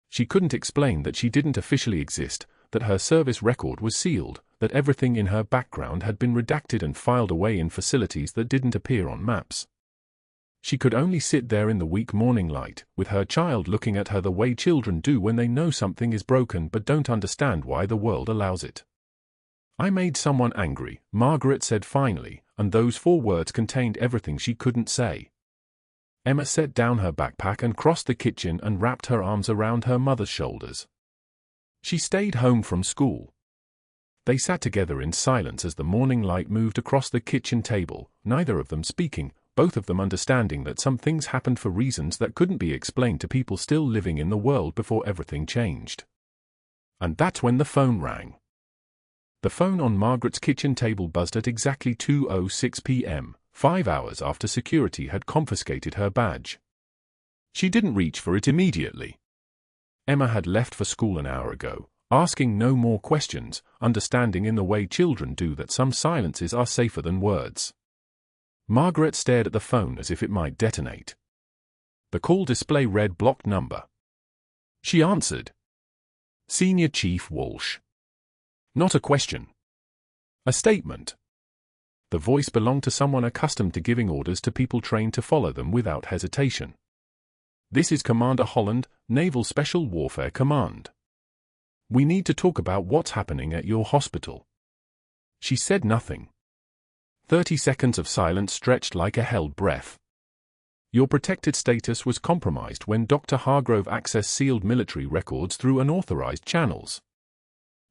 She couldn't explain that she didn't officially exist, that her service record was sealed, that everything in her background had been redacted and filed away in facilities that didn't appear on maps. She could only sit there in the weak morning light, with her child looking at her the way children do when they know something is broken but don't understand why the world allows it. "I made someone angry," Margaret said finally, and those 4 words contained everything she couldn't say. Emma set down her backpack and crossed the kitchen and wrapped her arms around her mother's shoulders. She stayed home from school. They sat together in silence as the morning light moved across the kitchen table, neither of them speaking, both of them understanding that some things happened for reasons that couldn't be explained to people still living in the world before everything changed. And that's when the phone rang. The phone on Margaret's kitchen table buzzed at exactly 2:06 p.m., 5 hours after security had confiscated her badge. She didn't reach for it immediately. Emma had left for school an hour ago, asking no more questions, understanding in the way children do that some silences are safer than words. Margaret stared at the phone as if it might detonate. The call display read blocked number. She answered. Senior Chief Walsh. Not a question. A statement. The voice belonged to someone accustomed to giving orders to people trained to follow them without hesitation. "This is Commander Holland, Naval Special Warfare Command. We need to talk about what's happening at your hospital." She said nothing. 30 seconds of silence stretched like a held breath. "Your protected status was compromised when Dr. Hargrove accessed sealed military records through unauthorized channels.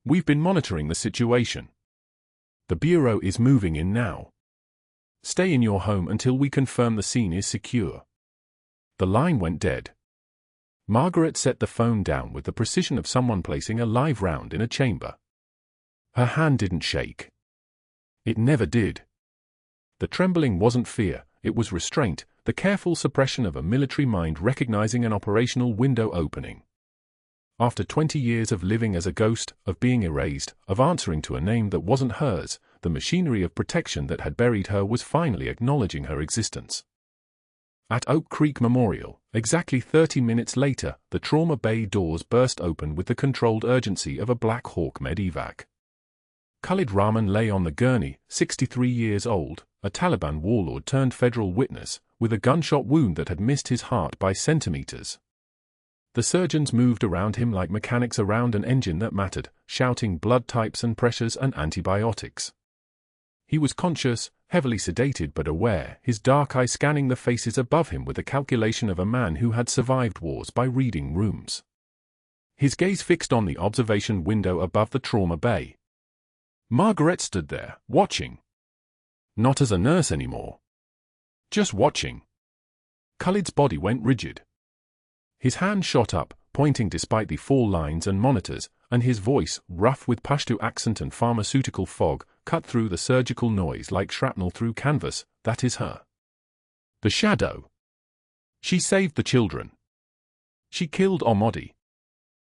We've been monitoring the situation. The Bureau is moving in now. Stay in your home until we confirm the scene is secure." The line went dead. Margaret set the phone down with the precision of someone placing a live round in a chamber. Her hand didn't shake. It never did. The trembling wasn't fear, it was restraint, the careful suppression of a military mind recognizing an operational window opening. After 20 years of living as a ghost, of being erased, of answering to a name that wasn't hers, the machinery of protection that had buried her was finally acknowledging her existence. At Oak Creek Memorial, Exactly 30 minutes later, the trauma bay doors burst open with the controlled urgency of a Black Hawk medevac. Khalid Rahman lay on the gurney, 63 years old, a Taliban warlord turned federal witness, with a gunshot wound that had missed his heart by centimeters. The surgeons moved around him like mechanics around an engine that mattered, shouting blood types and pressures and antibiotics. He was conscious, heavily sedated but aware, his dark eye scanning the faces above him with the calculation of a man who had survived wars by reading rooms. His gaze fixed on the observation window above the trauma bay. Margaret stood there, watching. Not as a nurse anymore. Just watching. Khalid's body went rigid. His hand shot up, pointing despite the fall lines and monitors, and his voice, rough with Pashto accent and pharmaceutical fog, cut through the surgical noise like shrapnel through canvas. That is her. The shadow. She saved the children. She killed Omodi.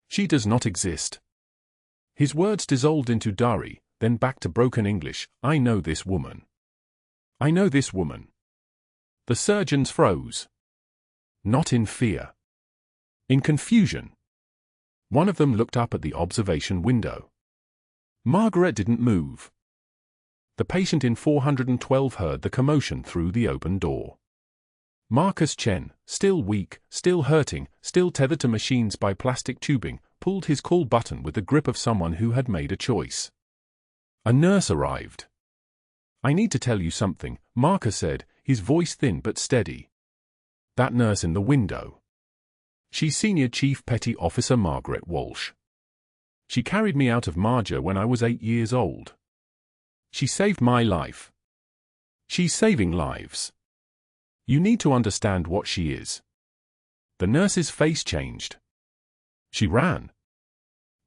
She does not exist. His words dissolved into Dari, then back to broken English. I know this woman. I know this woman. The surgeons froze. Not in fear. In confusion. One of them looked up at the observation window. Margaret didn't move. The patient in 412 heard the commotion through the open door. Marcus Chen, still weak, still hurting, still tethered to machines by plastic tubing, pulled his call button with the grip of someone who had made a choice. A nurse arrived. I need to tell you something, Marcus said, his voice thin but steady. That nurse in the window. She's Senior Chief Petty Officer Margaret Walsh. She carried me out of Marjah when I was 8 years old. She saved my life. She's saving lives. You need to understand what she is. The nurse's face changed. She ran.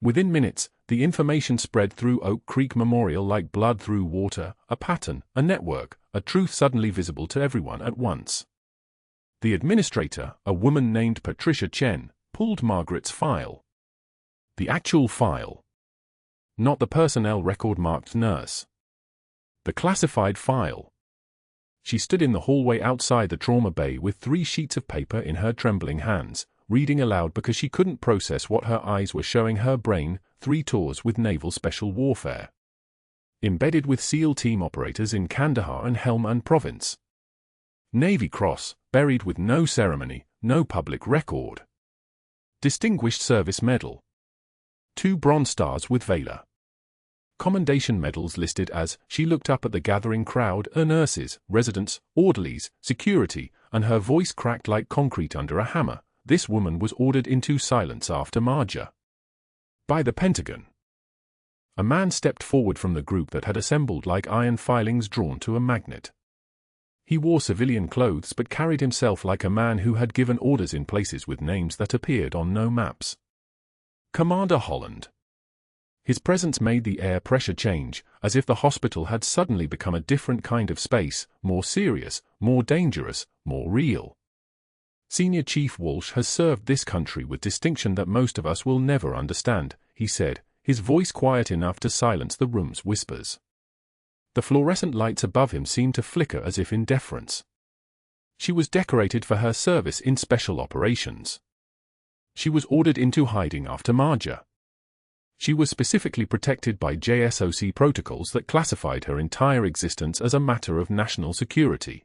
Within minutes, the information spread through Oak Creek Memorial like blood through water, a pattern, a network, a truth suddenly visible to everyone at once. The administrator, a woman named Patricia Chen, pulled Margaret's file. The actual file. Not the personnel record marked nurse. The classified file. She stood in the hallway outside the trauma bay with 3 sheets of paper in her trembling hands, reading aloud because she couldn't process what her eyes were showing her brain. 3 tours with naval special warfare. Embedded with SEAL team operators in Kandahar and Helmand province. Navy Cross, buried with no ceremony, no public record. Distinguished Service Medal. 2 Bronze Stars with Valor. Commendation medals listed as. She looked up at the gathering crowd, nurses, residents, orderlies, security, and her voice cracked like concrete under a hammer. This woman was ordered into silence after Marjah. By the Pentagon. A man stepped forward from the group that had assembled like iron filings drawn to a magnet. He wore civilian clothes but carried himself like a man who had given orders in places with names that appeared on no maps. Commander Holland. His presence made the air pressure change, as if the hospital had suddenly become a different kind of space, more serious, more dangerous, more real. Senior Chief Walsh has served this country with distinction that most of us will never understand, he said, his voice quiet enough to silence the room's whispers. The fluorescent lights above him seemed to flicker as if in deference. She was decorated for her service in special operations. She was ordered into hiding after Marjah. She was specifically protected by JSOC protocols that classified her entire existence as a matter of national security.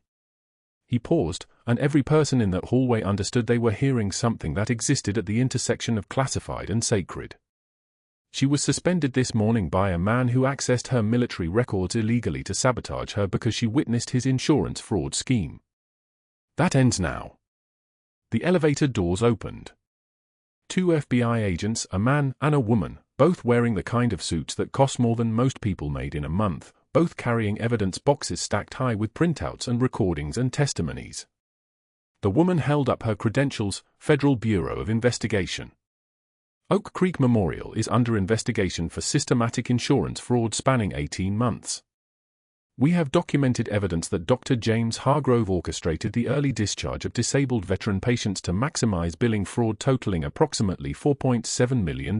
He paused, and every person in that hallway understood they were hearing something that existed at the intersection of classified and sacred. She was suspended this morning by a man who accessed her military records illegally to sabotage her because she witnessed his insurance fraud scheme. That ends now. The elevator doors opened. 2 FBI agents, a man and a woman, both wearing the kind of suits that cost more than most people made in a month, both carrying evidence boxes stacked high with printouts and recordings and testimonies. The woman held up her credentials, Federal Bureau of Investigation. Oak Creek Memorial is under investigation for systematic insurance fraud spanning 18 months. We have documented evidence that Dr. James Hargrove orchestrated the early discharge of disabled veteran patients to maximize billing fraud totaling approximately $4.7 million.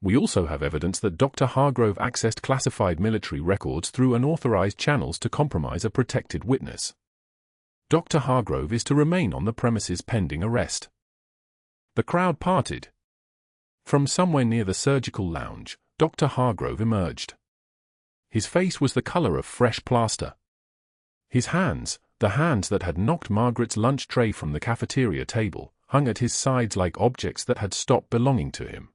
We also have evidence that Dr. Hargrove accessed classified military records through unauthorized channels to compromise a protected witness. Dr. Hargrove is to remain on the premises pending arrest. The crowd parted. From somewhere near the surgical lounge, Dr. Hargrove emerged. His face was the color of fresh plaster. His hands, the hands that had knocked Margaret's lunch tray from the cafeteria table, hung at his sides like objects that had stopped belonging to him.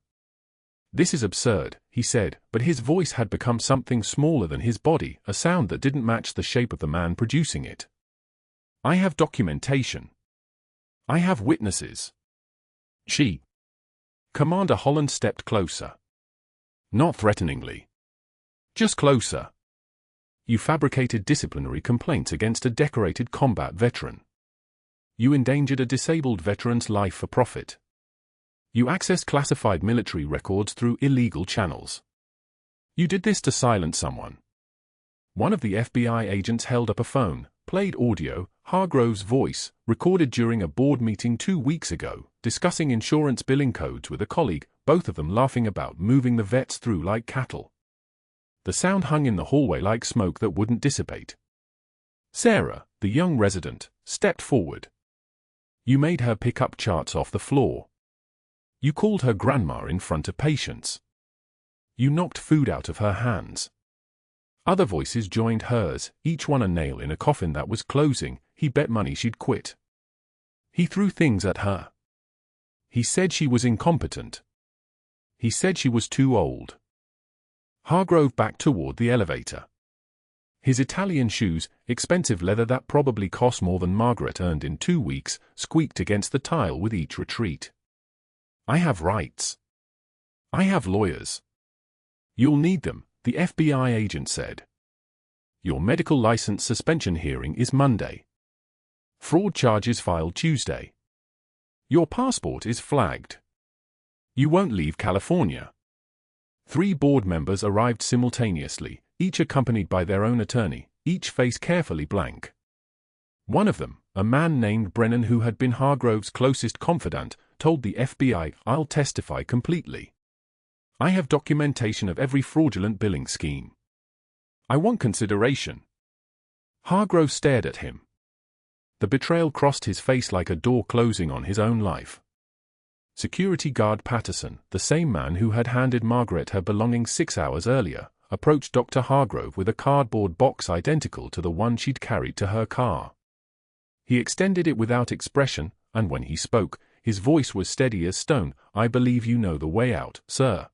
"This is absurd," he said, but his voice had become something smaller than his body, a sound that didn't match the shape of the man producing it. "I have documentation. I have witnesses." Commander Holland stepped closer. Not threateningly. Just closer. "You fabricated disciplinary complaints against a decorated combat veteran. You endangered a disabled veteran's life for profit. You accessed classified military records through illegal channels. You did this to silence someone." One of the FBI agents held up a phone, played audio, Hargrove's voice, recorded during a board meeting 2 weeks ago, discussing insurance billing codes with a colleague, both of them laughing about moving the vets through like cattle. The sound hung in the hallway like smoke that wouldn't dissipate. Sarah, the young resident, stepped forward. "You made her pick up charts off the floor. You called her grandma in front of patients. You knocked food out of her hands." Other voices joined hers, each one a nail in a coffin that was closing. "He bet money she'd quit. He threw things at her. He said she was incompetent. He said she was too old." Hargrove backed toward the elevator. His Italian shoes, expensive leather that probably cost more than Margaret earned in 2 weeks, squeaked against the tile with each retreat. "I have rights. I have lawyers." "You'll need them," the FBI agent said. "Your medical license suspension hearing is Monday. Fraud charges filed Tuesday. Your passport is flagged. You won't leave California." 3 board members arrived simultaneously, each accompanied by their own attorney, each face carefully blank. One of them, a man named Brennan who had been Hargrove's closest confidant, told the FBI, "I'll testify completely. I have documentation of every fraudulent billing scheme. I want consideration." Hargrove stared at him. The betrayal crossed his face like a door closing on his own life. Security guard Patterson, the same man who had handed Margaret her belongings 6 hours earlier, approached Dr. Hargrove with a cardboard box identical to the one she'd carried to her car. He extended it without expression, and when he spoke, his voice was steady as stone. "I believe you know the way out, sir."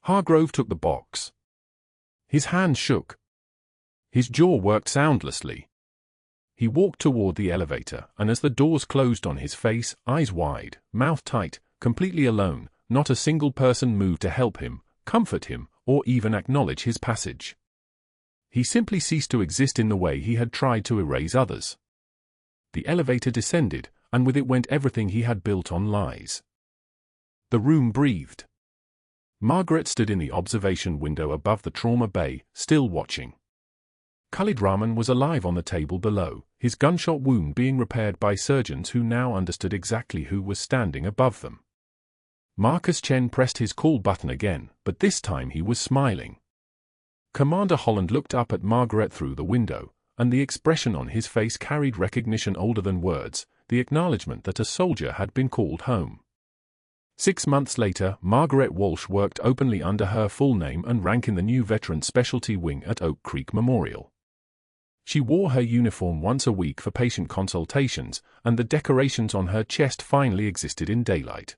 Hargrove took the box. His hand shook. His jaw worked soundlessly. He walked toward the elevator, and as the doors closed on his face, eyes wide, mouth tight, completely alone, not a single person moved to help him, comfort him, or even acknowledge his passage. He simply ceased to exist in the way he had tried to erase others. The elevator descended, and with it went everything he had built on lies. The room breathed. Margaret stood in the observation window above the trauma bay, still watching. Khalid Rahman was alive on the table below, his gunshot wound being repaired by surgeons who now understood exactly who was standing above them. Marcus Chen pressed his call button again, but this time he was smiling. Commander Holland looked up at Margaret through the window, and the expression on his face carried recognition older than words, the acknowledgement that a soldier had been called home. 6 months later, Margaret Walsh worked openly under her full name and rank in the new Veteran Specialty Wing at Oak Creek Memorial. She wore her uniform once a week for patient consultations, and the decorations on her chest finally existed in daylight.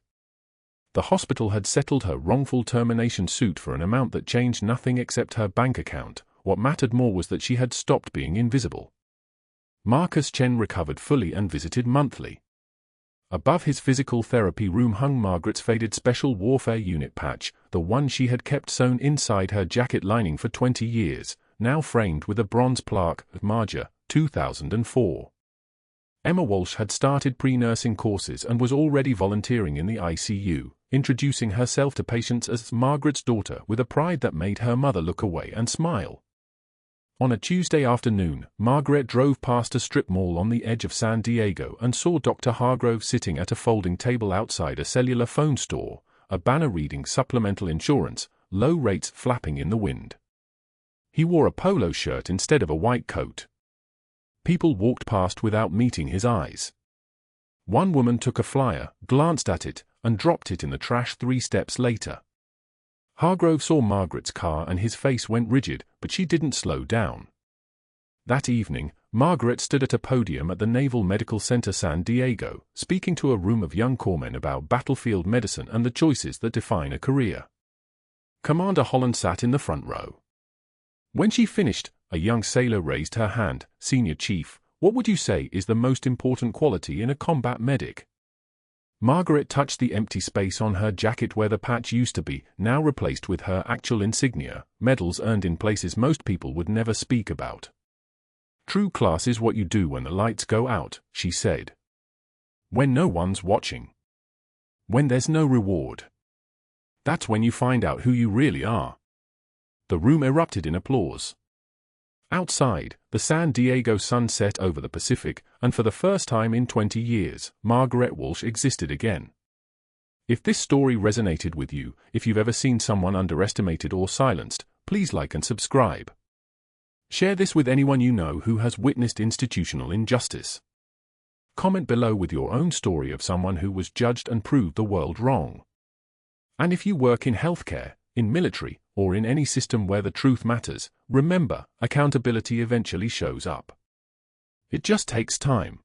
The hospital had settled her wrongful termination suit for an amount that changed nothing except her bank account. What mattered more was that she had stopped being invisible. Marcus Chen recovered fully and visited monthly. Above his physical therapy room hung Margaret's faded Special Warfare Unit patch, the one she had kept sewn inside her jacket lining for 20 years, now framed with a bronze plaque, Marjah, 2004. Emma Walsh had started pre-nursing courses and was already volunteering in the ICU, introducing herself to patients as Margaret's daughter with a pride that made her mother look away and smile. On a Tuesday afternoon, Margaret drove past a strip mall on the edge of San Diego and saw Dr. Hargrove sitting at a folding table outside a cellular phone store, a banner reading supplemental insurance, low rates flapping in the wind. He wore a polo shirt instead of a white coat. People walked past without meeting his eyes. One woman took a flyer, glanced at it, and dropped it in the trash 3 steps later. Hargrove saw Margaret's car and his face went rigid, but she didn't slow down. That evening, Margaret stood at a podium at the Naval Medical Center San Diego, speaking to a room of young corpsmen about battlefield medicine and the choices that define a career. Commander Holland sat in the front row. When she finished, a young sailor raised her hand. "Senior Chief, what would you say is the most important quality in a combat medic?" Margaret touched the empty space on her jacket where the patch used to be, now replaced with her actual insignia, medals earned in places most people would never speak about. "True class is what you do when the lights go out," she said. "When no one's watching. When there's no reward. That's when you find out who you really are." The room erupted in applause. Outside, the San Diego sun set over the Pacific, and for the first time in 20 years, Margaret Walsh existed again. If this story resonated with you, if you've ever seen someone underestimated or silenced, please like and subscribe. Share this with anyone you know who has witnessed institutional injustice. Comment below with your own story of someone who was judged and proved the world wrong. And if you work in healthcare, in military, or in any system where the truth matters, remember, accountability eventually shows up. It just takes time.